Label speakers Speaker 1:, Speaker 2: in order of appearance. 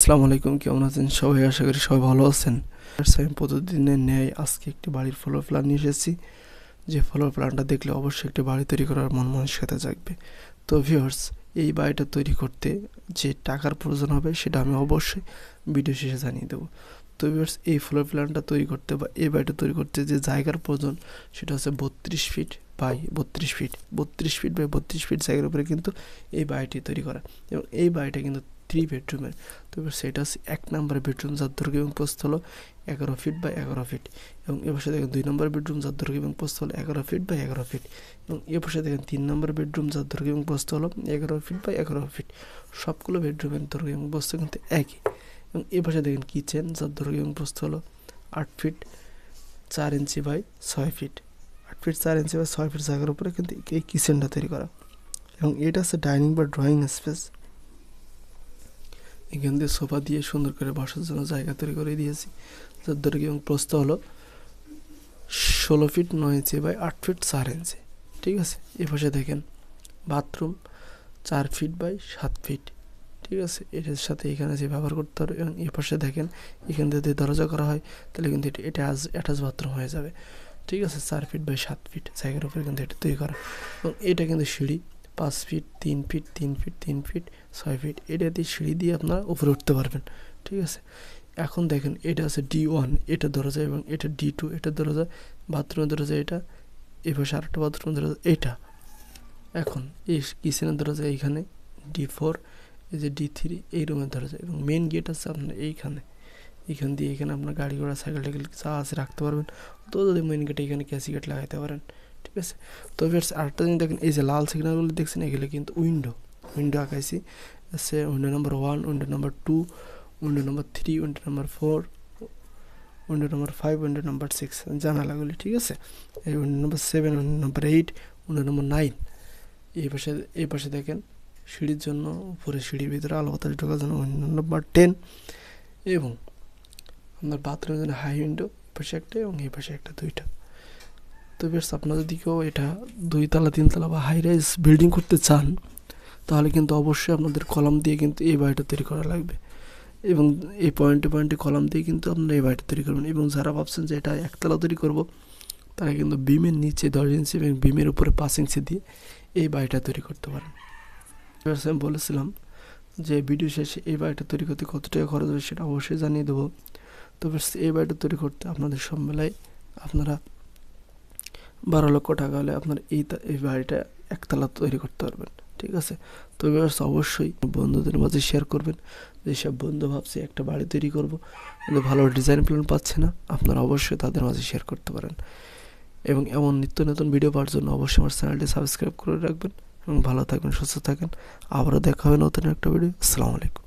Speaker 1: আসসালামু আলাইকুম, কেমন আছেন সবাই? আশা করি সবাই ভালো আছেন। আমি প্রতিদিনের ন্যায় আজকে একটি বাড়ির ফ্লোর প্ল্যান নিয়ে এসেছি, যে ফ্লোর প্ল্যানটা দেখলে অবশ্যই একটি বাড়ি তৈরি করার মন মানসিকতা জাগবে। তো ভিউয়ার্স, এই বাড়িটা তৈরি করতে যে টাকার প্রয়োজন হবে সেটা আমি অবশ্যই ভিডিও শেষে জানিয়ে দেবো। তো ভিউয়ার্স, এই ফ্লোর প্ল্যানটা তৈরি করতে বা এই বাড়িটা তৈরি করতে যে জায়গার প্রয়োজন সেটা হচ্ছে 32 feet by 32 feet, 32 feet by 32 feet জায়গার উপরে কিন্তু এই বাড়িটি তৈরি করা। এবং এই বাড়িটা কিন্তু 3 বেডরুমের। তো এবার সেটা হচ্ছে 1 নম্বর বেডরুম, যার দৈর্ঘ্য এবং প্রস্থ হলো 11 ফিট বাই 11 ফিট। এবং এ পাশে দেখেন 2 নম্বর বেডরুম, যার দৈর্ঘ্য এবং প্রস্থ হলো 11 ফিট বাই 11 ফিট। এবং এ পাশে দেখেন 3 নম্বর বেডরুম, যার দৈর্ঘ্য এবং প্রস্থ হলো 11 ফিট বাই 11 ফিট। সবগুলো বেডরুমের দৈর্ঘ্য এবং প্রস্থ কিন্তু একই। এবং এ পাশে দেখেন কিচেন, যার দৈর্ঘ্য এবং প্রস্থ হলো 8 feet 4 inch by 6 feet. 8 feet 4 inch by 6 feet জায়গার উপরে কিন্তু এই কিচেনটা তৈরি করা। এবং এটা হচ্ছে ডাইনিং বা ড্রয়িং স্পেস। এখান দিয়ে সোফা দিয়ে সুন্দর করে বসার জন্য জায়গা তৈরি করে দিয়েছি, যার দৈর্ঘ্য এবং প্রস্থ হলো 16 ফিট 9 ইঞ্চি বাই 8 ফিট 4 ইঞ্চি। ঠিক আছে, এ পাশে দেখেন বাথরুম 4 ফিট বাই 7 ফিট। ঠিক আছে, এটার সাথে এখানে যে ব্যবহার করতে পারবে। এবং এ পাশে দেখেন এখান দিয়ে যদি দরজা করা হয় তাহলে কিন্তু এটা অ্যাটাচ বাথরুম হয়ে যাবে। ঠিক আছে, 4 ফিট বাই 7 ফিট জায়গার উপরে কিন্তু এটা তৈরি করা। এবং এটা কিন্তু সিঁড়ি 5 feet 3 feet 3 feet 3 feet 6 feet, এটা দিয়ে সিঁড়ি দিয়ে আপনারা উপরে উঠতে পারবেন। ঠিক আছে, এখন দেখেন এটা আছে D1, এটা দরজা, এবং এটা D2, এটা দরজা, বাথরুমের দরজা এটা, এই পাশে আরেকটা বাথরুমের দরজা এটা। এখন এই কিচেনের দরজা এইখানে D4, এই যে D3 এই রুমের দরজা। এবং মেন গেট আছে আপনার এইখানে, এখান দিয়ে এখানে আপনার গাড়ি ঘোড়া সাইকেল টাইকেল যা আছে রাখতে পারবেন। তো যদি মেন গেটে এখানে ক্যাসি গেট লাগাইতে পারেন। ঠিক আছে, তো ভিউয়ার্স আরেকটা জিনিস দেখেন, এই যে লাল সিগন্যালগুলো দেখছেন এগুলো কিন্তু উইন্ডো আঁকাইছি। আছে window number 1, window number 2, window number 3, window number 4, window number 5, window number 6 জানালাগুলি। ঠিক আছে, এই window number 7, window number 8, window number 9। এই পাশে দেখেন সিঁড়ির জন্য উপরে, সিঁড়ির ভিতরে আলো বাতাস ঢোকার জন্য উইন্ডো নাম্বার 10। এবং আপনার বাথরুমের জন্য হাই উইন্ডো, এই পাশে একটা এবং এই পাশে একটা, 2টা। তো বেশ, আপনারা যদি কেউ এটা 2 তলা 3 তলা বা হাই রাইজ বিল্ডিং করতে চান তাহলে কিন্তু অবশ্যই আপনাদের কলাম দিয়ে কিন্তু এই বাড়িটা তৈরি করা লাগবে। এবং এই পয়েন্টে পয়েন্টে কলাম দিয়ে কিন্তু আপনারা এই বাড়িটা তৈরি করবেন। এবং যারা ভাবছেন যে এটা একতলা তৈরি করব, তারা কিন্তু বিমের নিচে 10 ইঞ্চি এবং বিমের উপরে 5 ইঞ্চি দিয়ে এই বাড়িটা তৈরি করতে পারেন। আমি বলেছিলাম যে ভিডিও শেষে এই বাড়িটা তৈরি করতে কত টাকা খরচ হবে সেটা অবশ্যই জানিয়ে দেবো। তবে এই বাড়িটা তৈরি করতে আপনাদের সব মেলায় আপনারা 12 লক্ষ টাকা হলে আপনার এই বাড়িটা একতলা তৈরি করতে পারবেন। ঠিক আছে, তো অবশ্যই বন্ধুদের মাঝে শেয়ার করবেন। যেসব বন্ধু ভাবছে একটা বাড়ি তৈরি করব কিন্তু ভালো ডিজাইন প্ল্যান পাচ্ছে না, আপনারা অবশ্যই তাদের মাঝে শেয়ার করতে পারেন। এবং এমন নিত্য নতুন ভিডিও পাওয়ার জন্য অবশ্যই আমার চ্যানেলটি সাবস্ক্রাইব করে রাখবেন। এবং ভালো থাকবেন, সুস্থ থাকেন। আবারও দেখা হবে নতুন একটা ভিডিও। আসসালামু আলাইকুম।